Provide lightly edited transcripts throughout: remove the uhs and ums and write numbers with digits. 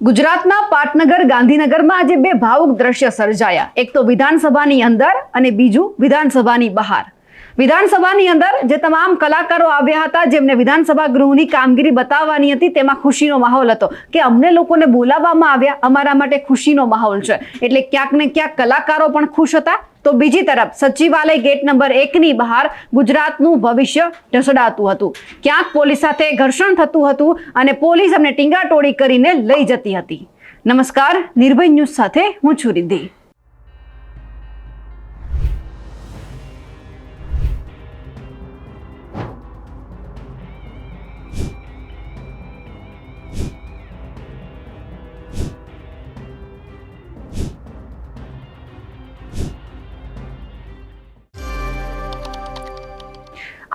ગુજરાતના પાટનગર ગાંધીનગરમાં આજે બે ભાવુક દ્રશ્ય સર્જાયા। એક તો વિધાનસભાની અંદર અને બીજું વિધાનસભાની બહાર। વિધાનસભાની અંદર જે તમામ કલાકારો આવ્યા હતા, જેમને વિધાનસભા ગૃહની કામગીરી બતાવવાની હતી, તેમાં ખુશીનો માહોલ હતો કે અમને લોકોને બોલાવવામાં આવ્યા, અમારા માટે ખુશીનો માહોલ છે, એટલે ક્યાંક ને ક્યાંક કલાકારો પણ ખુશ હતા। તો બીજી તરફ સચિવાલય ગેટ નંબર 1 ની બહાર ગુજરાતનું ભવિષ્ય ઢસડાતું હતું। ક્યાંક પોલીસ સાથે ઘર્ષણ થતું હતું અને પોલીસ અમને ટીંગાટોળી કરીને લઈ જતી હતી। નમસ્કાર, નિર્ભય ન્યૂઝ સાથે હું છું રિદ્ધિ।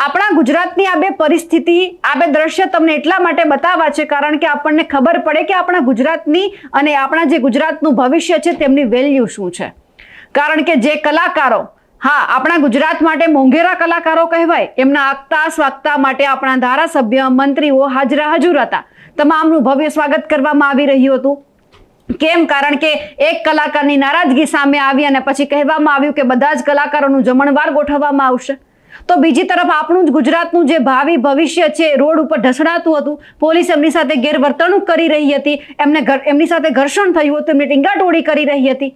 આપણા ગુજરાતની આ બે પરિસ્થિતિ, આ બે દ્રશ્ય તમને એટલા માટે બતાવવા છે કારણ કે આપણને ખબર પડે કે આપણા ગુજરાતની અને આપણા જે ગુજરાતનું ભવિષ્ય છે તેમની વેલ્યુ શું છે। કારણ કે જે કલાકારો, હા, આપણા ગુજરાત માટે મોંઘેરા કલાકારો કહેવાય, એમના આગતા સ્વાગતા માટે આપણા ધારાસભ્ય, મંત્રીઓ હજુર હતા। તમામનું ભવ્ય સ્વાગત કરવામાં આવી રહ્યું હતું। કેમ? કારણ કે એક કલાકારની નારાજગી સામે આવી અને પછી કહેવામાં આવ્યું કે બધા જ કલાકારોનું જમણવાર ગોઠવવામાં આવશે। તો બીજી તરફ આપણું જ ગુજરાતનું જે ભાવિ ભવિષ્ય છે રોડ ઉપર ઢસડાતું હતું, પોલીસ એમની સાથે ગેરવર્તણૂક કરી રહી હતી, એમની સાથે ઘર્ષણ થયું હતું, એમની ટીંગાટોળી કરી રહી હતી।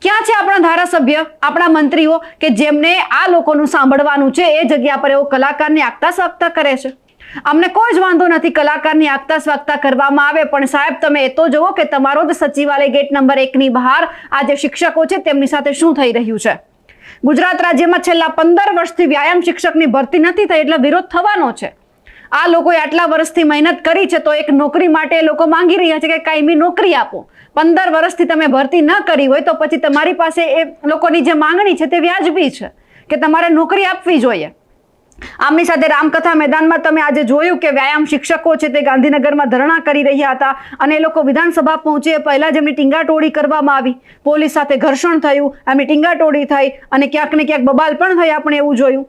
ક્યાં છે આપણા ધારાસભ્ય, આપણા મંત્રીઓ કે જેમને આ લોકોનું સાંભળવાનું છે? એ જગ્યા પર એવો કલાકારની આગતા સ્વાગતા કરે છે। અમને કોઈ જ વાંધો નથી કલાકારની આગતા સ્વાગતા કરવામાં આવે, પણ સાહેબ તમે એ તો જુઓ કે તમારો જ સચિવાલય ગેટ નંબર 1 ની બહાર આ જે શિક્ષકો છે તેમની સાથે શું થઈ રહ્યું છે। ગુજરાત રાજ્યમાં છેલ્લા 15 વર્ષથી વ્યાયામ શિક્ષકની ભરતી નથી થઈ, એટલે વિરોધ થવાનો છે। આ લોકોએ આટલા વર્ષથી મહેનત કરી છે, તો એક નોકરી માટે એ લોકો માંગી રહ્યા છે કે કાયમી નોકરી આપો। 15 વર્ષથી તમે ભરતી ન કરી હોય તો પછી તમારી પાસે એ લોકોની જે માંગણી છે તે વ્યાજબી છે કે તમારે નોકરી આપવી જોઈએ। આમની સાથે રામકથા મેદાનમાં તમે આજે જોયું કે વ્યાયામ શિક્ષકો છે તે ગાંધીનગરમાં ધરણા કરી રહ્યા હતા અને એ લોકો વિધાનસભા પહોંચે પહેલા જ એમની ટીંગાટોળી કરવામાં આવી, પોલીસ સાથે ઘર્ષણ થયું, એમની ટીંગાટોળી થઈ અને ક્યાંક ને ક્યાંક બબાલ પણ થઈ, આપણે એવું જોયું।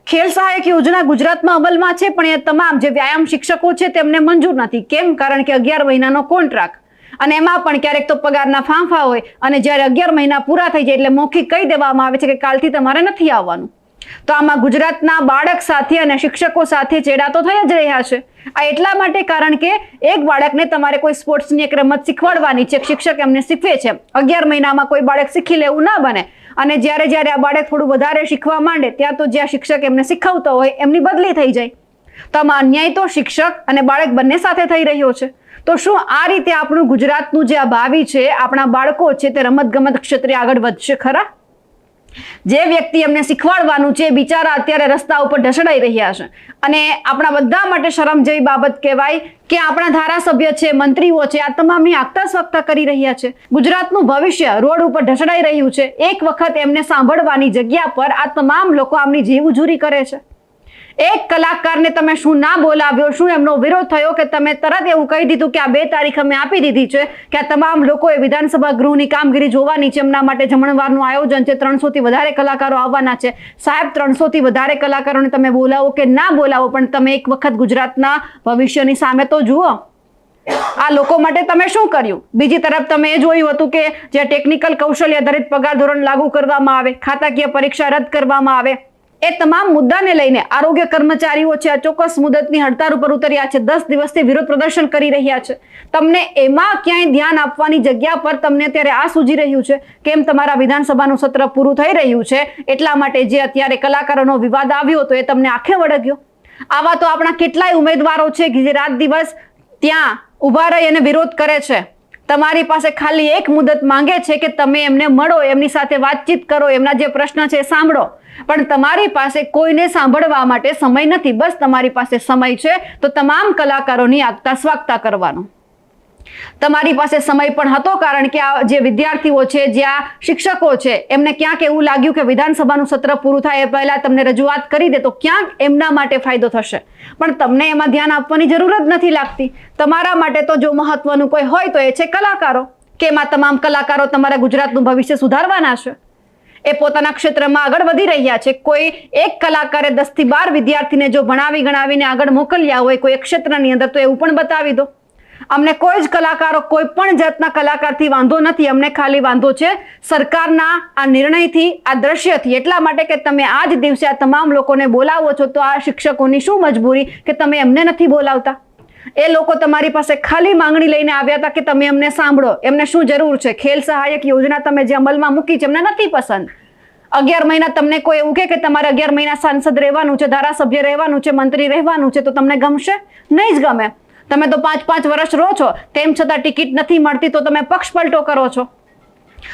ખેલ સહાયક યોજના ગુજરાતમાં અમલમાં છે, પણ એ તમામ જે વ્યાયામ શિક્ષકો છે તેમને મંજૂર નથી। કેમ? કારણ કે 11 મહિનાનો કોન્ટ્રાક્ટ, અને એમાં પણ ક્યારેક તો પગારના ફાંફા હોય અને જ્યારે 11 મહિના પૂરા થઈ જાય એટલે મૌખિક કહી દેવામાં આવે છે કે કાલથી તમારે નથી આવવાનું। તો આમાં ગુજરાતના બાળક સાથે અને શિક્ષકો સાથે ચેડા તો થઈ જ રહ્યા છે। આ એટલા માટે કારણ કે એક બાળકને તમારે કોઈ સ્પોર્ટ્સની એક રમત શીખવાડવાની છે, શિક્ષક એમને શીખવે છે, 11 મહિનામાં કોઈ બાળક શીખી લેવું ના બને, અને જ્યારે આ બાળક થોડું વધારે શીખવા માંડે ત્યાં તો જ્યાં શિક્ષક એમને શીખવતો હોય એમની બદલી થઈ જાય। તો આમાં અન્યાય તો શિક્ષક અને બાળક બંને સાથે થઈ રહ્યો છે। તો શું આ રીતે આપણું ગુજરાતનું જે આ ભાવિ છે, આપણા બાળકો છે તે રમતગમત ક્ષેત્રે આગળ વધશે ખરા? જે વ્યક્તિ એમને શીખવાડવાનું છે બિચારા અત્યારે રસ્તા ઉપર ઢસડાઈ રહ્યા છે, અને આપણા બધા માટે શરમ જેવી બાબત કહેવાય કે આપણા ધારાસભ્ય છે, મંત્રીઓ છે, આ તમામની આગતા સ્વાગતા કરી રહ્યા છે। ગુજરાતનું ભવિષ્ય રોડ ઉપર ઢસડાઈ રહ્યું છે। એક વખત એમને સાંભળવાની જગ્યા પર આ તમામ લોકો આમની જીવ ઉજૂરી કરે છે। એક કલાકારને તમે શું ના બોલાવ્યો, શું એમનો વિરોધ થયો કે તમે તરત એવું કહી દીધું કે આ 2 તારીખ અમે આપી દીધી છે કે આ તમામ લોકોએ વિધાનસભા ગૃહની કામગીરી જોવાની છે, એમના માટે જમણવારનું આયોજન છે, 300 થી વધારે કલાકારો આવવાના છે। સાહેબ, 300 થી વધારે કલાકારોને તમે બોલાવો કે ના બોલાવો, પણ તમે એક વખત ગુજરાતના ભવિષ્યની સામે તો જુઓ। આ લોકો માટે તમે શું કર્યું? બીજી તરફ તમે એ જોયું હતું કે જે ટેકનિકલ કૌશલ્ય આધારિત પગાર ધોરણ લાગુ કરવામાં આવે, ખાતાકીય પરીક્ષા રદ કરવામાં આવે, એ તમામ મુદ્દાને લઈને આરોગ્ય કર્મચારીઓ છે આ ચોક્કસ મુદતની હડતાળ ઉપર ઉતર્યા છે, 10 દિવસથી વિરોધ પ્રદર્શન કરી રહ્યા છે। તમને એમાં ક્યાંય ધ્યાન આપવાની જગ્યા પર તમને અત્યારે આ સૂજી રહ્યું છે કેમ તમારા વિધાનસભાનું સત્ર પૂરું થઈ રહ્યું છે એટલા માટે જે અત્યારે કલાકારોનો વિવાદ આવ્યો હતો એ તમને આંખે વળગ્યો। આવા તો આપણા કેટલાય ઉમેદવારો છે કે જે રાત દિવસ ત્યાં ઊભા રહી અને વિરોધ કરે છે। તમારી પાસે ખાલી એક મુદત માંગે છે કે તમે એમને મળો, એમની સાથે વાતચીત કરો, એમના જે પ્રશ્ન છે એ સાંભળો, પણ તમારી પાસે કોઈને સાંભળવા માટે સમય નથી। બસ તમારી પાસે સમય છે તો તમામ કલાકારોની આગતા સ્વાગતા કરવાનો। તમારી પાસે સમય પણ હતો કારણ કે આ જે વિદ્યાર્થીઓ છે, જે આ શિક્ષકો છે, એમને ક્યાંક એવું લાગ્યું કે વિધાનસભાનું સત્ર પૂરું થાય એ પહેલા તમને રજૂઆત કરી દે તો ક્યાંક એમના માટે ફાયદો થશે, પણ તમને એમાં ધ્યાન આપવાની જરૂર જ નથી લાગતી। તમારા માટે તો જો મહત્વનું કોઈ હોય તો એ છે કલાકારો, કે એમાં તમામ કલાકારો તમારા ગુજરાતનું ભવિષ્ય સુધારવાના છે। એ પોતાના ક્ષેત્રમાં આગળ વધી રહ્યા છે। કોઈ એક કલાકારે 10 થી 12 વિદ્યાર્થીને જો ભણાવી ગણાવીને આગળ મોકલ્યા હોય કોઈ એક ક્ષેત્રની અંદર, તો એવું પણ બતાવી દો। અમને કોઈ જ કલાકારો, કોઈ પણ જાતના કલાકારથી વાંધો નથી. અમને ખાલી વાંધો છે સરકારના આ નિર્ણયથી, આ દ્રશ્યથી. એટલા માટે કે તમે આ જ દિવસે આ તમામ લોકોને બોલાવો છો, તો આ શિક્ષકોની શું મજબૂરી કે તમે એમને નથી બોલાવતા? એ લોકો તમારી પાસે ખાલી માંગણી લઈને આવ્યા હતા કે તમે એમને સાંભળો. એમને શું જરૂર છે? ખેલ સહાયક યોજના તમે જે અમલમાં મૂકી છે એમને નથી પસંદ. 11 મહિના તમને કોઈ એવું કે તમારે 11 મહિના સાંસદ રહેવાનું છે, ધારાસભ્ય રહેવાનું છે, મંત્રી રહેવાનું છે, તો તમને ગમશે? નહીં જ ગમે. તમે તો 5-5 વર્ષ રહો છો, તેમ છતાં ટિકિટ નથી મળતી, તો તમે પક્ષ પલટો કરો છો.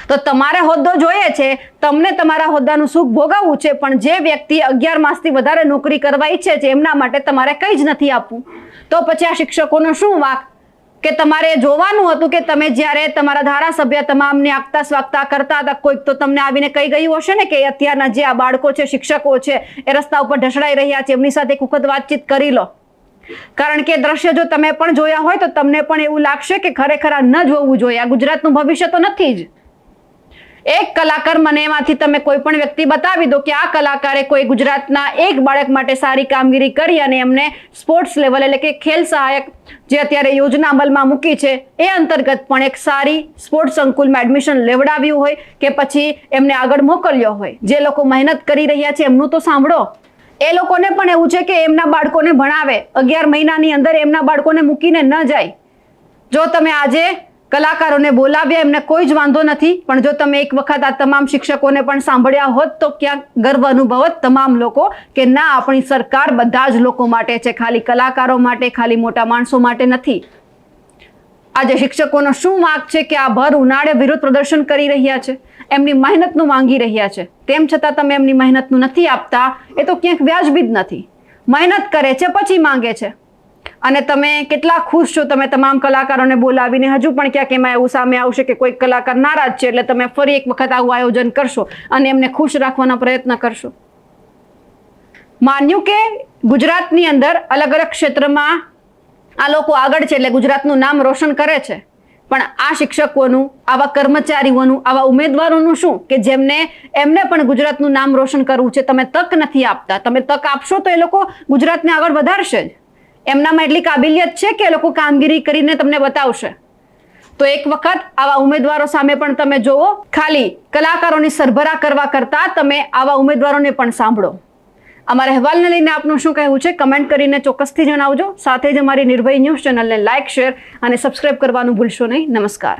તો તમારે હોદ્દો જોઈએ છે, તમને તમારા હોદ્દાનું સુખ ભોગવવું છે, પણ જે વ્યક્તિ 11 માસથી વધારે નોકરી કરવા ઈચ્છે છે એમના માટે તમારે કંઈ જ નથી આપવું. તો પછી આ શિક્ષકોનો શું વાંક કે તમારે જોવાનું હતું કે તમે જ્યારે તમારા ધારાસભ્ય તમામને આગતા સ્વાગતા કરતા હતા, કોઈક તો તમને આવીને કહી ગયું હશે ને કે અત્યારના જે આ બાળકો છે, શિક્ષકો છે, એ રસ્તા ઉપર ઢસડાઈ રહ્યા છે, એમની સાથે એક વખત વાતચીત કરી લો. કારણ કે દ્રશ્ય જો તમે પણ જોયા હોય તો તમને પણ એવું લાગશે કે ખરેખર આ ન જોવું જોઈએ. આ ગુજરાતનું ભવિષ્ય તો નથી જ. એક કલાકાર, મને એમાંથી તમે કોઈ પણ વ્યક્તિ બતાવી દો કે આ કલાકારે કોઈ ગુજરાતના એક બાળક માટે સારી કામગીરી કરી અને એમને સ્પોર્ટ્સ લેવલ એટલે કે ખેલ સહાયક જે અત્યારે યોજના અમલમાં મૂકી છે એ અંતર્ગત પણ એક સારી સ્પોર્ટ્સ સંકુલમાં એડમિશન લેવડાવ્યું હોય કે પછી એમને આગળ મોકલ્યો હોય. જે લોકો મહેનત કરી રહ્યા છે એમનું તો સાંભળો. એ લોકોને પણ એવું છે કે એમના બાળકોને ભણાવે, 11 મહિનાની અંદર એમના બાળકોને મૂકીને ન જાય. જો તમે આજે કલાકારોને બોલાવ્યા, એમને કોઈ જ વાંધો નથી, પણ જો તમે એક વખત આ તમામ શિક્ષકોને પણ સાંભળ્યા હોત તો ક્યાંક ગર્વ અનુભવત તમામ લોકો કે ના, આપણી સરકાર બધા જ લોકો માટે છે, ખાલી કલાકારો માટે, ખાલી મોટા માણસો માટે નથી. આજે શિક્ષકોનો શું વાંક છે કે આ ભર ઉનાળે વિરોધ પ્રદર્શન કરી રહ્યા છે, એમની મહેનતનું માંગી રહ્યા છે, તેમ છતાં તમે એમની મહેનતનું નથી આપતા. એ તો ક્યાંક વ્યાજબી જ નથી. મહેનત કરે છે પછી માંગે છે. અને તમે કેટલા ખુશ છો તમે તમામ કલાકારોને બોલાવીને? હજુ પણ ક્યાંક એમાં એવું સામે આવશે કે કોઈક કલાકાર નારાજ છે એટલે તમે ફરી એક વખત આવું આયોજન કરશો અને એમને ખુશ રાખવાના પ્રયત્ન કરશો. માન્યું કે ગુજરાતની અંદર અલગ અલગ ક્ષેત્રમાં આ લોકો આગળ છે એટલે ગુજરાતનું નામ રોશન કરે છે, પણ આ શિક્ષકોનું, આવા કર્મચારીઓનું, આવા ઉમેદવારોનું શું કે એમને પણ ગુજરાતનું નામ રોશન કરવું છે, તમે તક નથી આપતા. તમે તક આપશો તો એ લોકો ગુજરાતને આગળ વધારશે જ. એમનામાં એટલી કાબિલિયત છે કે એ લોકો કામગીરી કરીને તમને બતાવશે. તો એક વખત આવા ઉમેદવારો સામે પણ તમે જોવો. ખાલી કલાકારોની સરભરા કરવા કરતા તમે આવા ઉમેદવારોને પણ સાંભળો. અમારા અહેવાલને લઈને આપનું શું કહેવું છે કમેન્ટ કરીને ચોક્કસથી જણાવજો. સાથે જ અમારી નિર્ભય ન્યૂઝ ચેનલને લાઇક, શેર અને સબસ્ક્રાઇબ કરવાનું ભૂલશો નહીં. નમસ્કાર.